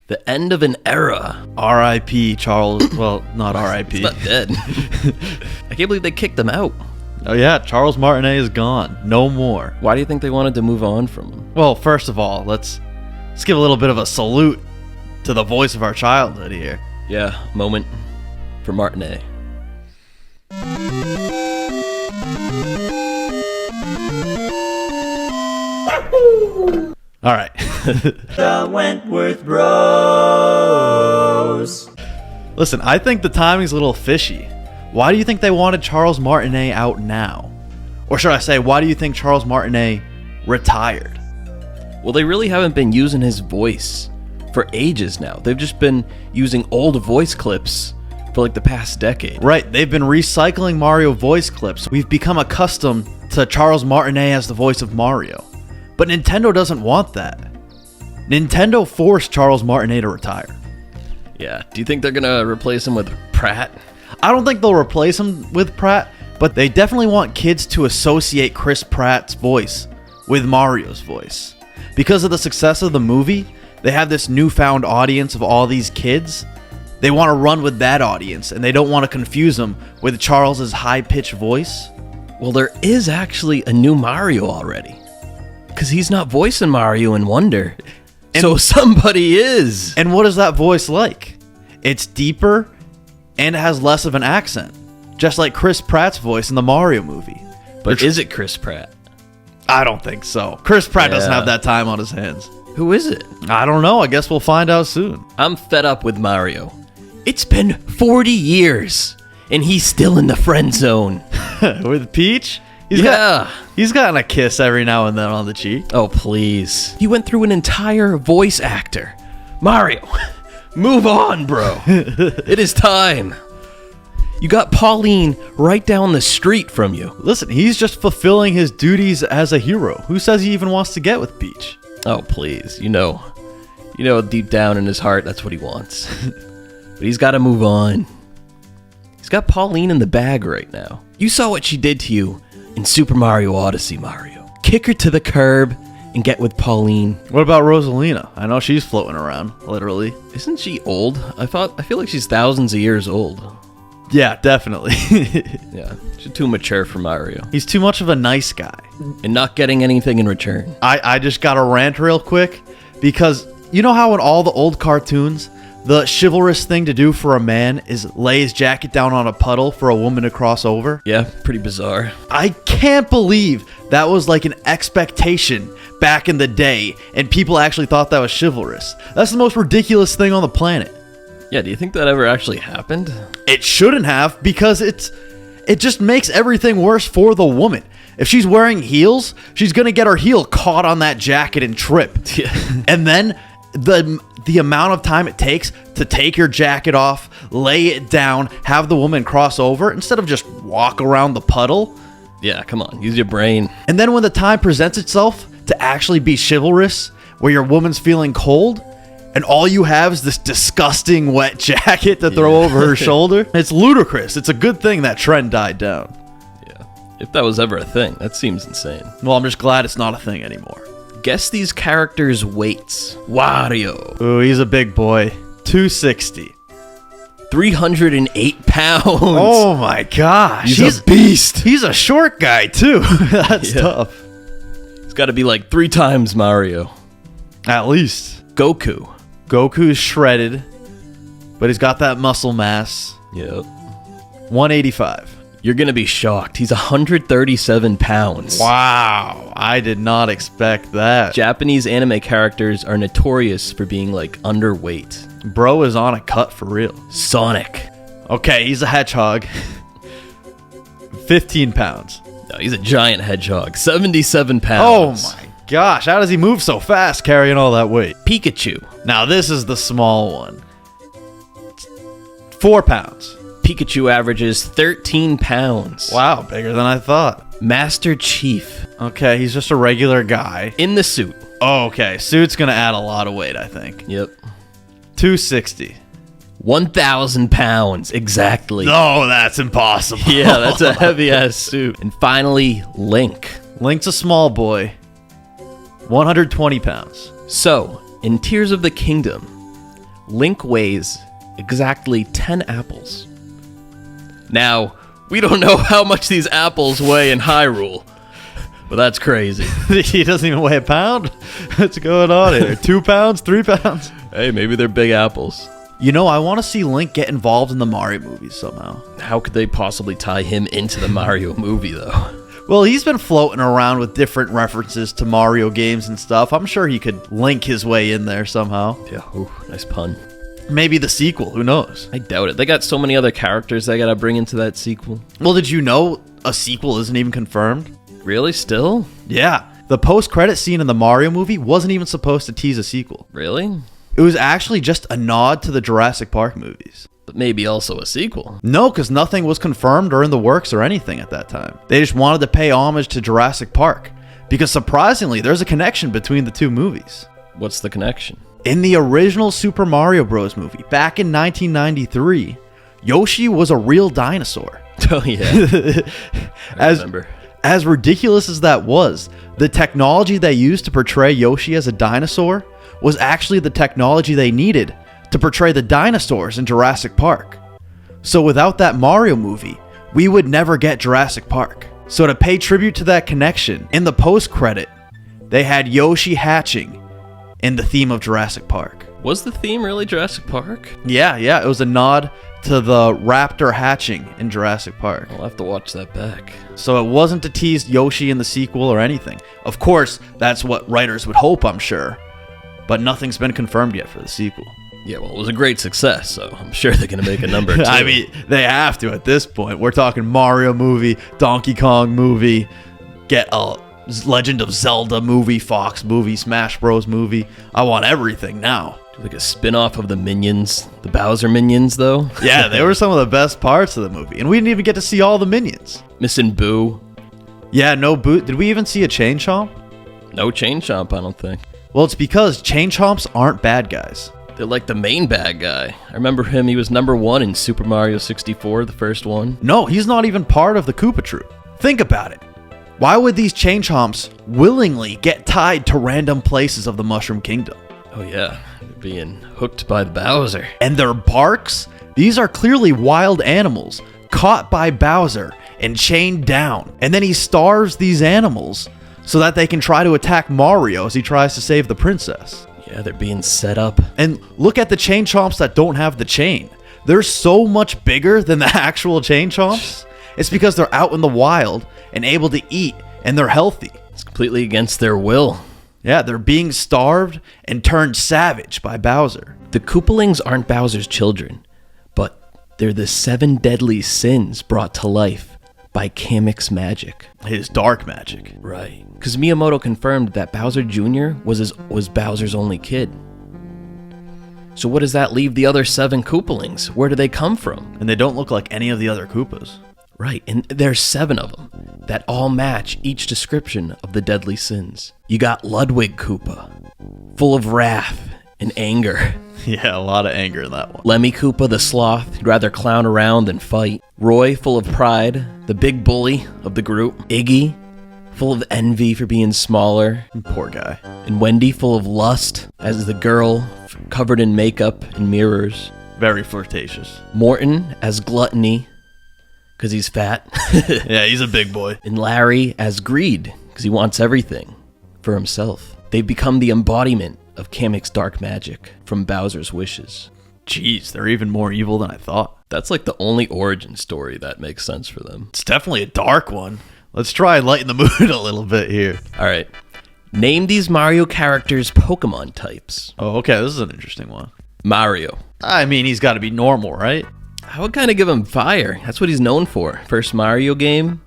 The end of an era. R.I.P. Charles. Well, not R.I.P. He's not dead. I can't believe they kicked him out. Oh yeah, Charles Martinet is gone. No more. Why do you think they wanted to move on from him? Well, first of all, let's give a little bit of a salute to the voice of our childhood here. Yeah, moment for Martinet. All right. The Wentworth Bros. Listen, I think the timing's a little fishy. Why do you think they wanted Charles Martinet out now? Or should I say, why do you think Charles Martinet retired? Well, they really haven't been using his voice for ages now. They've just been using old voice clips for like the past decade. Right, they've been recycling Mario voice clips. We've become accustomed to Charles Martinet as the voice of Mario. But Nintendo doesn't want that. Nintendo forced Charles Martinet to retire. Yeah, do you think they're gonna replace him with Pratt? I don't think they'll replace him with Pratt, but they definitely want kids to associate Chris Pratt's voice with Mario's voice. Because of the success of the movie, they have this newfound audience of all these kids. They want to run with that audience, and they don't want to confuse them with Charles's high-pitched voice. Well, there is actually a new Mario already. Because he's not voicing Mario in Wonder. So somebody is. And what is that voice like? It's deeper, and it has less of an accent. Just like Chris Pratt's voice in the Mario movie. But is it Chris Pratt? I don't think so. Chris Pratt doesn't have that time on his hands. Who is it? I don't know. I guess we'll find out soon. I'm fed up with Mario. It's been 40 years, and he's still in the friend zone. With Peach? He's gotten a kiss every now and then on the cheek. Oh, please. He went through an entire voice actor. Mario, move on, bro. It is time. You got Pauline right down the street from you. Listen, he's just fulfilling his duties as a hero. Who says he even wants to get with Peach? Oh, please. You know deep down in his heart, that's what he wants. But he's got to move on. He's got Pauline in the bag right now. You saw what she did to you in Super Mario Odyssey, Mario. Kick her to the curb and get with Pauline. What about Rosalina? I know she's floating around, literally. Isn't she old? I feel like she's thousands of years old. Yeah, definitely. Yeah, she's too mature for Mario. He's too much of a nice guy. And not getting anything in return. I just got to rant real quick, because you know how in all the old cartoons, the chivalrous thing to do for a man is lay his jacket down on a puddle for a woman to cross over? Yeah, pretty bizarre. I can't believe that was like an expectation back in the day, and people actually thought that was chivalrous. That's the most ridiculous thing on the planet. Yeah, do you think that ever actually happened? It shouldn't have, because it just makes everything worse for the woman. If she's wearing heels, she's gonna get her heel caught on that jacket and trip. Yeah. And then the amount of time it takes to take your jacket off, lay it down, have the woman cross over instead of just walk around the puddle. Yeah, come on, use your brain. And then when the time presents itself to actually be chivalrous, where your woman's feeling cold, and all you have is this disgusting wet jacket to throw over her shoulder, it's ludicrous. It's a good thing that trend died down. Yeah, if that was ever a thing, that seems insane. Well, I'm just glad it's not a thing anymore. Guess these characters' weights. Wario. Ooh, he's a big boy. 260. 308 pounds. Oh my gosh. He's a beast. He's a short guy, too. That's tough. He's got to be like 3 times Mario. At least. Goku. Goku's shredded, but he's got that muscle mass. Yep. 185. You're going to be shocked. He's 137 pounds. Wow. I did not expect that. Japanese anime characters are notorious for being like underweight. Bro is on a cut for real. Sonic. Okay, he's a hedgehog. 15 pounds. No, he's a giant hedgehog. 77 pounds. Oh my gosh. How does he move so fast carrying all that weight? Pikachu. Now this is the small one. 4 pounds. Pikachu averages 13 pounds. Wow, bigger than I thought. Master Chief. Okay, he's just a regular guy. In the suit. Oh, okay. Suit's gonna add a lot of weight, I think. Yep. 260. 1,000 pounds, exactly. No, that's impossible. Yeah, that's a heavy-ass suit. And finally, Link. Link's a small boy. 120 pounds. So, in Tears of the Kingdom, Link weighs exactly 10 apples. Now, we don't know how much these apples weigh in Hyrule, but that's crazy. He doesn't even weigh a pound? What's going on here? 2 pounds? 3 pounds? Hey, maybe they're big apples. You know, I want to see Link get involved in the Mario movies somehow. How could they possibly tie him into the Mario movie, though? Well, he's been floating around with different references to Mario games and stuff. I'm sure he could link his way in there somehow. Yeah, ooh, nice pun. Maybe the sequel, who knows? I doubt it. They got so many other characters they gotta bring into that sequel. Well, did you know a sequel isn't even confirmed? Really? Still? Yeah. The post-credit scene in the Mario movie wasn't even supposed to tease a sequel. Really? It was actually just a nod to the Jurassic Park movies. But maybe also a sequel. No, because nothing was confirmed or in the works or anything at that time. They just wanted to pay homage to Jurassic Park. Because surprisingly, there's a connection between the two movies. What's the connection? In the original Super Mario Bros. Movie, back in 1993, Yoshi was a real dinosaur. Oh, yeah. I remember. As ridiculous as that was, the technology they used to portray Yoshi as a dinosaur was actually the technology they needed to portray the dinosaurs in Jurassic Park. So without that Mario movie, we would never get Jurassic Park. So to pay tribute to that connection, in the post-credit, they had Yoshi hatching in the theme of Jurassic Park. Was the theme really Jurassic Park? Yeah, it was a nod to the raptor hatching in Jurassic Park. I'll have to watch that back. So it wasn't to tease Yoshi in the sequel or anything. Of course, that's what writers would hope, I'm sure. But nothing's been confirmed yet for the sequel. Yeah, well, it was a great success, so I'm sure they're going to make a number two. I mean, they have to at this point. We're talking Mario movie, Donkey Kong movie, get a Legend of Zelda movie, Fox movie, Smash Bros movie. I want everything now. Like a spin-off of the Minions, the Bowser Minions, though. Yeah, they were some of the best parts of the movie. And we didn't even get to see all the minions. Missing Boo. Yeah, no Boo. Did we even see a Chain Chomp? No Chain Chomp, I don't think. Well, it's because Chain Chomps aren't bad guys. They're like the main bad guy. I remember him, he was number 1 in Super Mario 64, the first one. No, he's not even part of the Koopa Troop. Think about it. Why would these Chain Chomps willingly get tied to random places of the Mushroom Kingdom? Oh yeah, they're being hooked by the Bowser. And their barks? These are clearly wild animals caught by Bowser and chained down. And then he starves these animals so that they can try to attack Mario as he tries to save the princess. Yeah, they're being set up. And look at the Chain Chomps that don't have the chain. They're so much bigger than the actual Chain Chomps. It's because they're out in the wild and able to eat, and they're healthy. It's completely against their will. Yeah, they're being starved and turned savage by Bowser. The Koopalings aren't Bowser's children, but they're the 7 deadly sins brought to life by Kamek's magic. His dark magic. Right. Because Miyamoto confirmed that Bowser Jr. was Bowser's only kid. So what does that leave the other 7 Koopalings? Where do they come from? And they don't look like any of the other Koopas. Right, and there's 7 of them that all match each description of the deadly sins. You got Ludwig Koopa, full of wrath and anger. Yeah, a lot of anger in that one. Lemmy Koopa, the sloth, he'd rather clown around than fight. Roy, full of pride, the big bully of the group. Iggy, full of envy for being smaller. Poor guy. And Wendy, full of lust, as the girl covered in makeup and mirrors. Very flirtatious. Morton as gluttony, because he's fat. Yeah, he's a big boy. And Larry as greed, because he wants everything for himself. They've become the embodiment of Kamek's dark magic from Bowser's wishes. Jeez, they're even more evil than I thought. That's like the only origin story that makes sense for them. It's definitely a dark one. Let's try and lighten the mood a little bit here. All right. Name these Mario characters' Pokemon types. Oh, okay, this is an interesting one. Mario. I mean, he's got to be normal, right? I would kind of give him fire. That's what he's known for. First Mario game,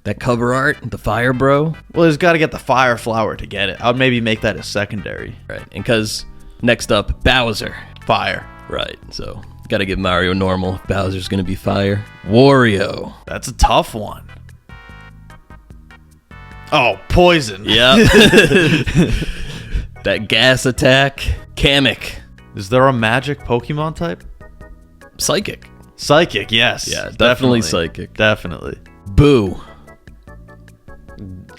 that cover art, the fire bro. Well, he's got to get the fire flower to get it. I would maybe make that a secondary. Right, and because next up, Bowser. Fire. Right, so gotta give Mario normal. Bowser's gonna be fire. Wario. That's a tough one. Oh, poison. Yep. That gas attack. Kamek. Is there a magic Pokemon type? Psychic. Psychic, yes. Yeah, definitely psychic. Definitely. Boo.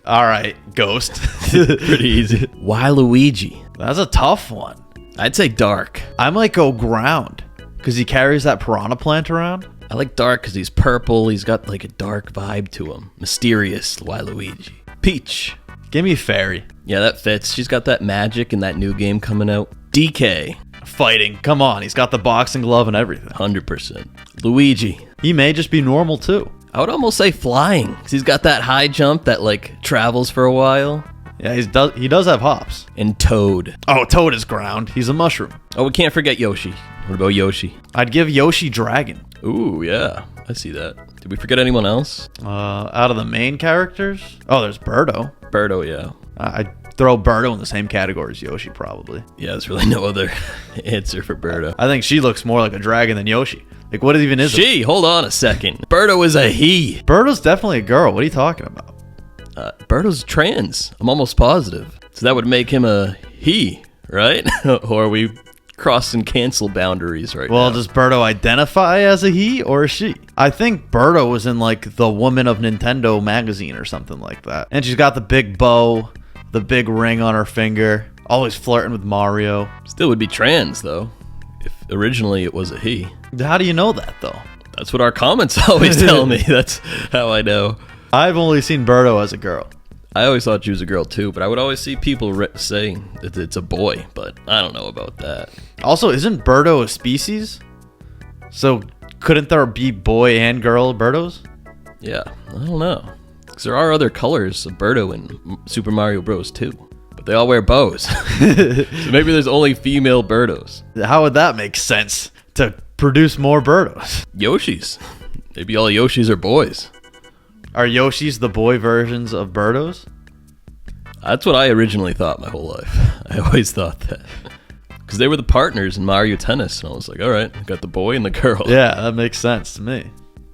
All right, Ghost. Pretty easy. Waluigi. That's a tough one. I'd say dark. I might go ground because he carries that piranha plant around. I like dark because he's purple. He's got like a dark vibe to him. Mysterious Waluigi. Peach. Give me fairy. Yeah, that fits. She's got that magic in that new game coming out. DK. Fighting. Come on. He's got the boxing glove and everything. 100%. Luigi. He may just be normal too. I would almost say flying. 'Cause he's got that high jump that like travels for a while. Yeah, he does have hops. And Toad. Oh, Toad is ground. He's a mushroom. Oh, we can't forget Yoshi. What about Yoshi? I'd give Yoshi dragon. Ooh, yeah. I see that. Did we forget anyone else? Out of the main characters? Oh, there's Birdo. Birdo, yeah. I'd throw Birdo in the same category as Yoshi, probably. Yeah, there's really no other answer for Birdo. I think she looks more like a dragon than Yoshi. Like, what even is it? She, hold on a second. Birdo is a he. Birdo's definitely a girl. What are you talking about? Birdo's trans. I'm almost positive. So that would make him a he, right? Or are we crossing cancel boundaries right now? Well, does Birdo identify as a he or a she? I think Birdo was in like the Woman of Nintendo magazine or something like that. And she's got the big bow, the big ring on her finger, always flirting with Mario. Still would be trans, though. If originally it was a he. How do you know that, though? That's what our comments always tell me. That's how I know. I've only seen Birdo as a girl. I always thought she was a girl, too, but I would always see people saying that it's a boy, but I don't know about that. Also, isn't Birdo a species? So couldn't there be boy and girl Birdos? Yeah, I don't know. Because there are other colors of Birdo in Super Mario Bros. 2, but they all wear bows. So maybe there's only female Birdos. How would that make sense to produce more Birdos? Yoshis. Maybe all Yoshis are boys. Are Yoshis the boy versions of Birdos? That's what I originally thought my whole life. I always thought that. Because they were the partners in Mario Tennis, and I was like, all right, I got the boy and the girl. Yeah, that makes sense to me.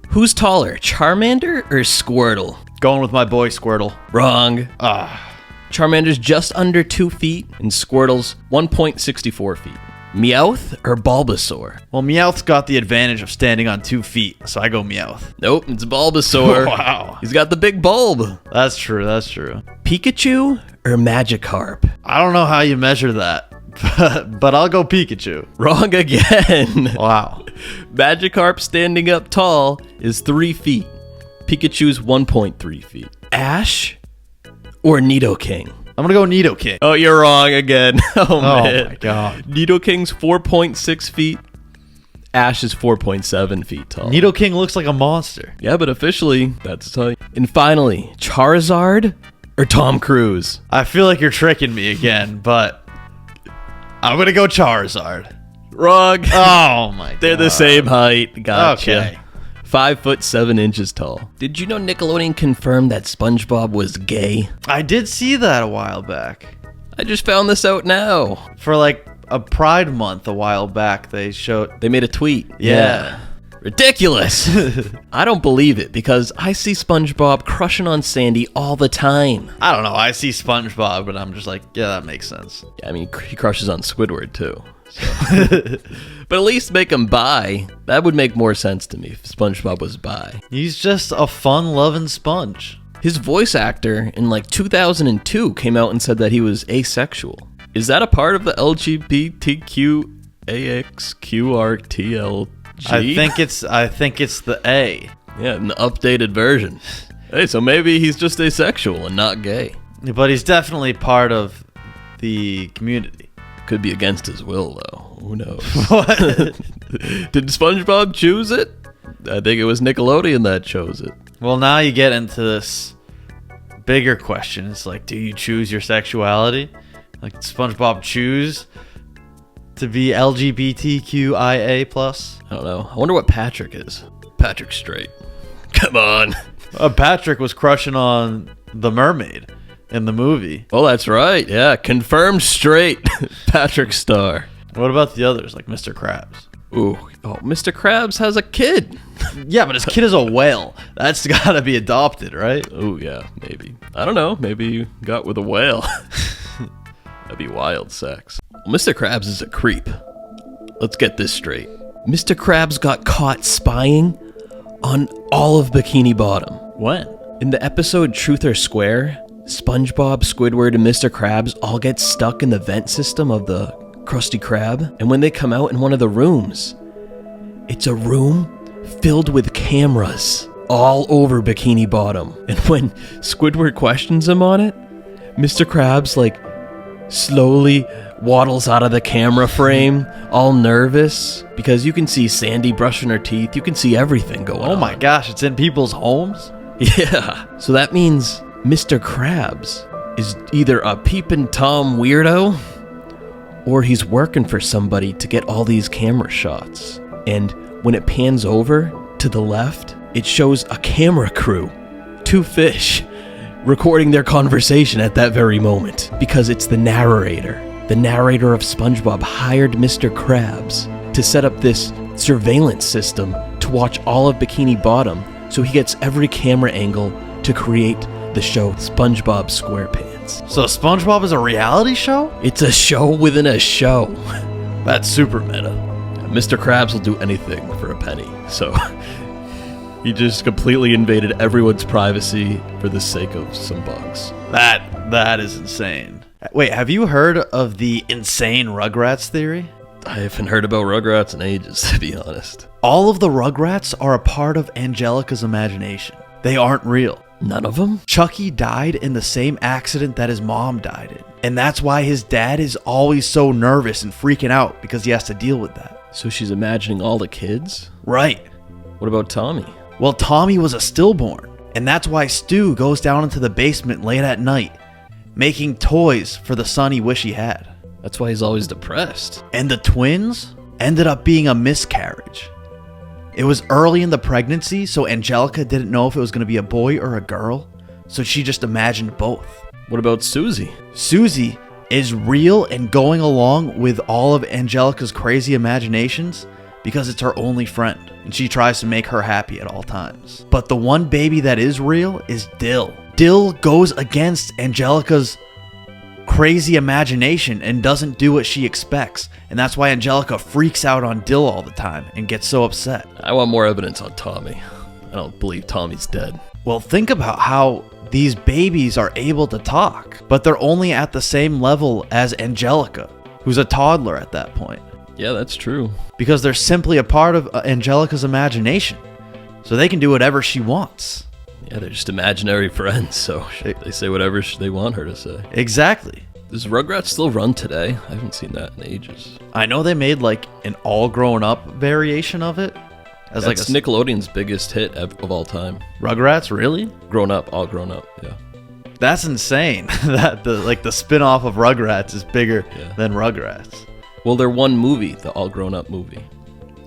Who's taller, Charmander or Squirtle? Going with my boy Squirtle. Wrong. Ah. Charmander's just under 2 feet, and Squirtle's 1.64 feet. Meowth or Bulbasaur? Well, Meowth's got the advantage of standing on 2 feet, so I go Meowth. Nope, it's Bulbasaur. Wow. He's got the big bulb. That's true, that's true. Pikachu or Magikarp? I don't know how you measure that, but I'll go Pikachu. Wrong again. Wow. Magikarp standing up tall is 3 feet. Pikachu's 1.3 feet. Ash or Nidoking? I'm gonna go Nidoking. Oh, you're wrong again. Oh, man. My god. Nidoking's 4.6 feet. Ash is 4.7 feet tall. Nidoking looks like a monster. Yeah, but officially, that's how. And finally, Charizard or Tom Cruise? I feel like you're tricking me again, but I'm gonna go Charizard. Wrong. Oh my god. They're the same height. Gotcha. Okay. 5'7" tall. Did you know Nickelodeon confirmed that SpongeBob was gay? I did see that a while back. I just found this out now. For like a Pride Month a while back, they They made a tweet. Yeah. Ridiculous. I don't believe it because I see SpongeBob crushing on Sandy all the time. I don't know. I see SpongeBob, but I'm just like, yeah, that makes sense. Yeah, I mean, he crushes on Squidward too. So. But at least make him bi. That would make more sense to me if SpongeBob was bi. He's just a fun-loving sponge. His voice actor in like 2002 came out and said that he was asexual. Is that a part of the LGBTQAXQRTLG? I think it's the A. Yeah, an updated version. Hey, so maybe he's just asexual and not gay. But he's definitely part of the community. Could be against his will, though. Who knows? What? Did SpongeBob choose it? I think it was Nickelodeon that chose it. Well, now you get into this bigger question. It's like, do you choose your sexuality? Like, did SpongeBob choose to be LGBTQIA+. I don't know. I wonder what Patrick is. Patrick's straight. Come on. Patrick was crushing on the mermaid in the movie. Oh, that's right. Yeah, confirmed straight. Patrick Star. What about the others, like Mr. Krabs? Ooh, oh, Mr. Krabs has a kid. Yeah, but his kid is a whale. That's got to be adopted, right? Oh, yeah, maybe. I don't know. Maybe you got with a whale. That'd be wild sex. Well, Mr. Krabs is a creep. Let's get this straight. Mr. Krabs got caught spying on all of Bikini Bottom. When? In the episode Truth or Square, SpongeBob, Squidward, and Mr. Krabs all get stuck in the vent system of the Krusty Krab. And when they come out in one of the rooms, it's a room filled with cameras all over Bikini Bottom. And when Squidward questions him on it, Mr. Krabs like slowly waddles out of the camera frame, all nervous, because you can see Sandy brushing her teeth. You can see everything going on. Oh my gosh, it's in people's homes? Yeah. So that means Mr. Krabs is either a peeping Tom weirdo, or he's working for somebody to get all these camera shots. And when it pans over to the left, it shows a camera crew, 2 fish, recording their conversation at that very moment, because it's the narrator. The narrator of SpongeBob hired Mr. Krabs to set up this surveillance system to watch all of Bikini Bottom, so he gets every camera angle to create the show SpongeBob SquarePants. So SpongeBob is a reality show? It's a show within a show. That's super meta. Mr. Krabs will do anything for a penny, so he just completely invaded everyone's privacy for the sake of some bugs. That is insane. Wait, have you heard of the insane Rugrats theory? I haven't heard about Rugrats in ages, to be honest. All of the Rugrats are a part of Angelica's imagination. They aren't real. None of them? Chucky died in the same accident that his mom died in. And that's why his dad is always so nervous and freaking out, because he has to deal with that. So she's imagining all the kids? Right. What about Tommy? Well, Tommy was a stillborn, and that's why Stu goes down into the basement late at night, making toys for the son he wish he had. That's why he's always depressed. And the twins ended up being a miscarriage. It was early in the pregnancy, so Angelica didn't know if it was going to be a boy or a girl, so she just imagined both. What about Susie? Susie is real and going along with all of Angelica's crazy imaginations because it's her only friend, and she tries to make her happy at all times. But the one baby that is real is Dill. Dill goes against Angelica's crazy imagination and doesn't do what she expects, and that's why Angelica freaks out on Dill all the time and gets so upset. I want more evidence on Tommy. I don't believe Tommy's dead. Well, think about how these babies are able to talk, but they're only at the same level as Angelica, who's a toddler at that point. Yeah, that's true. Because they're simply a part of Angelica's imagination, so they can do whatever she wants. Yeah, they're just imaginary friends, so they say whatever they want her to say. Exactly. Does Rugrats still run today? I haven't seen that in ages. I know they made like an all-grown-up variation of it. That's like Nickelodeon's biggest hit of all time. Rugrats, really? Grown up, all grown up, yeah. That's insane. That the spin-off of Rugrats is bigger than Rugrats. Well, their one movie, the all grown up movie.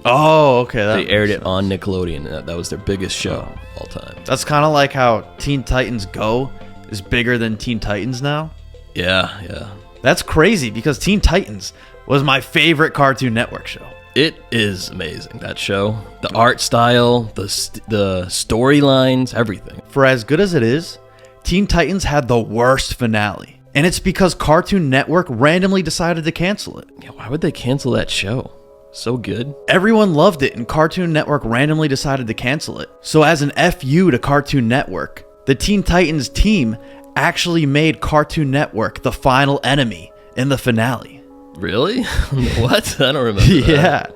Oh, okay. They aired it on Nickelodeon. That was their biggest show all time. That's kind of like how Teen Titans Go is bigger than Teen Titans now. Yeah. That's crazy because Teen Titans was my favorite Cartoon Network show. It is amazing, that show. The art style, the storylines, everything. For as good as it is, Teen Titans had the worst finale. And it's because Cartoon Network randomly decided to cancel it. Yeah, why would they cancel that show? So good. Everyone loved it, and Cartoon Network randomly decided to cancel it. So as an FU to Cartoon Network, the Teen Titans team actually made Cartoon Network the final enemy in the finale. Really? What? I don't remember Yeah.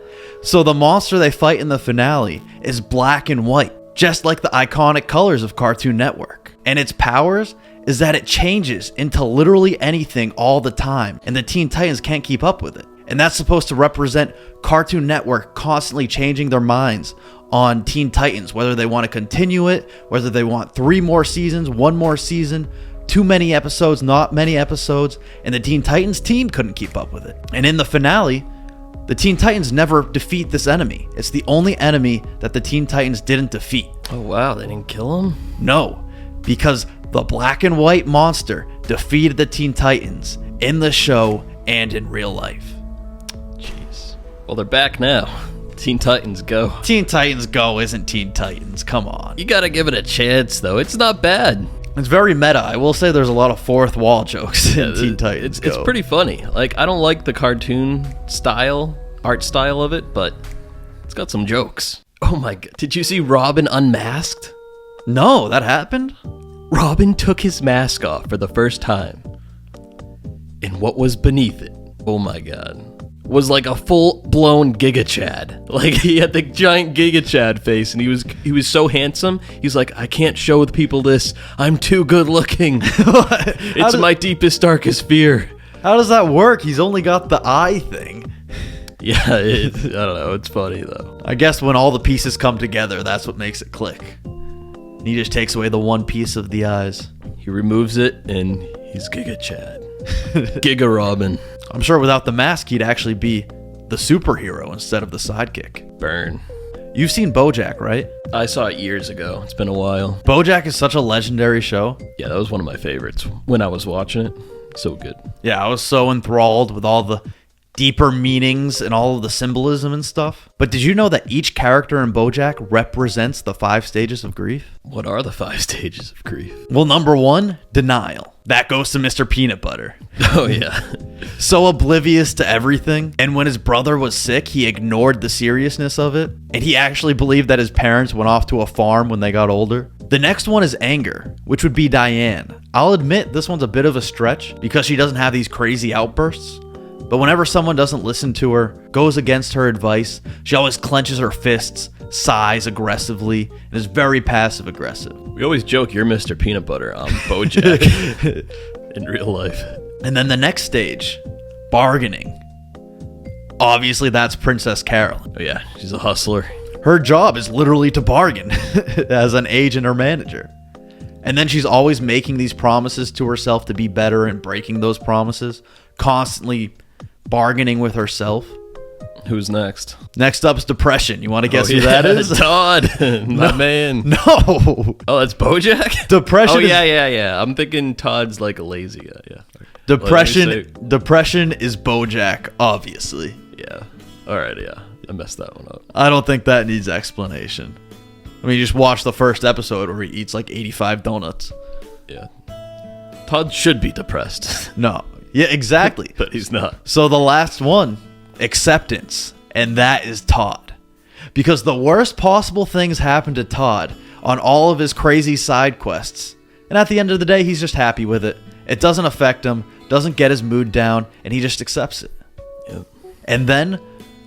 So the monster they fight in the finale is black and white, just like the iconic colors of Cartoon Network. And its powers is that it changes into literally anything all the time, and the Teen Titans can't keep up with it. And that's supposed to represent Cartoon Network constantly changing their minds on Teen Titans, whether they want to continue it, whether they want 3 more seasons, 1 more season, too many episodes, not many episodes, and the Teen Titans team couldn't keep up with it. And in the finale, the Teen Titans never defeat this enemy. It's the only enemy that the Teen Titans didn't defeat. Oh wow, they didn't kill him? No, because the black and white monster defeated the Teen Titans in the show and in real life. Jeez. Well, they're back now. Teen Titans Go. Teen Titans Go isn't Teen Titans, come on. You gotta give it a chance, though. It's not bad. It's very meta. I will say there's a lot of fourth wall jokes in Teen Titans Go. It's pretty funny. Like, I don't like the cartoon style, art style of it, but it's got some jokes. Oh my god. Did you see Robin unmasked? No, that happened? Robin took his mask off for the first time. And what was beneath it? Oh my god. was like a full-blown Giga Chad. Like, he had the giant Giga Chad face, and he was so handsome. He's like, I can't show the people this. I'm too good looking. It's my deepest, darkest fear. How does that work? He's only got the eye thing. Yeah, I don't know. It's funny, though. I guess when all the pieces come together, that's what makes it click. He just takes away the one piece of the eyes. He removes it, and he's Giga Chad. Giga Robin. I'm sure without the mask, he'd actually be the superhero instead of the sidekick. Burn. You've seen Bojack, right? I saw it years ago. It's been a while. Bojack is such a legendary show. Yeah, that was one of my favorites when I was watching it. So good. Yeah, I was so enthralled with all the deeper meanings and all of the symbolism and stuff. But did you know that each character in Bojack represents the 5 stages of grief? What are the 5 stages of grief? Well, number 1, denial. That goes to Mr. Peanut Butter. Oh, yeah. So oblivious to everything. And when his brother was sick, he ignored the seriousness of it. And he actually believed that his parents went off to a farm when they got older. The next one is anger, which would be Diane. I'll admit this one's a bit of a stretch because she doesn't have these crazy outbursts. But whenever someone doesn't listen to her, goes against her advice, she always clenches her fists, sighs aggressively, and is very passive aggressive. We always joke you're Mr. Peanut Butter on Bojack in real life. And then the next stage, bargaining. Obviously, that's Princess Carolyn. Oh, yeah. She's a hustler. Her job is literally to bargain as an agent or manager. And then she's always making these promises to herself to be better and breaking those promises, constantly bargaining with herself. Who's next? Next up is depression. You want to guess who that is? Todd, my man. No. Oh, that's Bojack? Depression. Oh, yeah. I'm thinking Todd's like a lazy guy. Yeah. Depression is Bojack, obviously. Yeah. All right, yeah. I messed that one up. I don't think that needs explanation. I mean, you just watch the first episode where he eats like 85 donuts. Yeah. Todd should be depressed. No. Yeah, exactly. But he's not. So the last one, acceptance. And that is Todd. Because the worst possible things happen to Todd on all of his crazy side quests. And at the end of the day, he's just happy with it. It doesn't affect him, doesn't get his mood down, and he just accepts it. Yep. And then,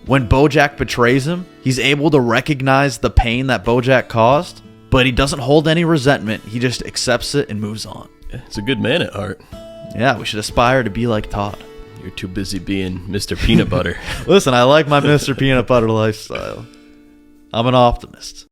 when Bojack betrays him, he's able to recognize the pain that Bojack caused, but he doesn't hold any resentment. He just accepts it and moves on. Yeah, it's a good man at heart. Yeah, we should aspire to be like Todd. You're too busy being Mr. Peanut Butter. Listen, I like my Mr. Peanut Butter lifestyle. I'm an optimist.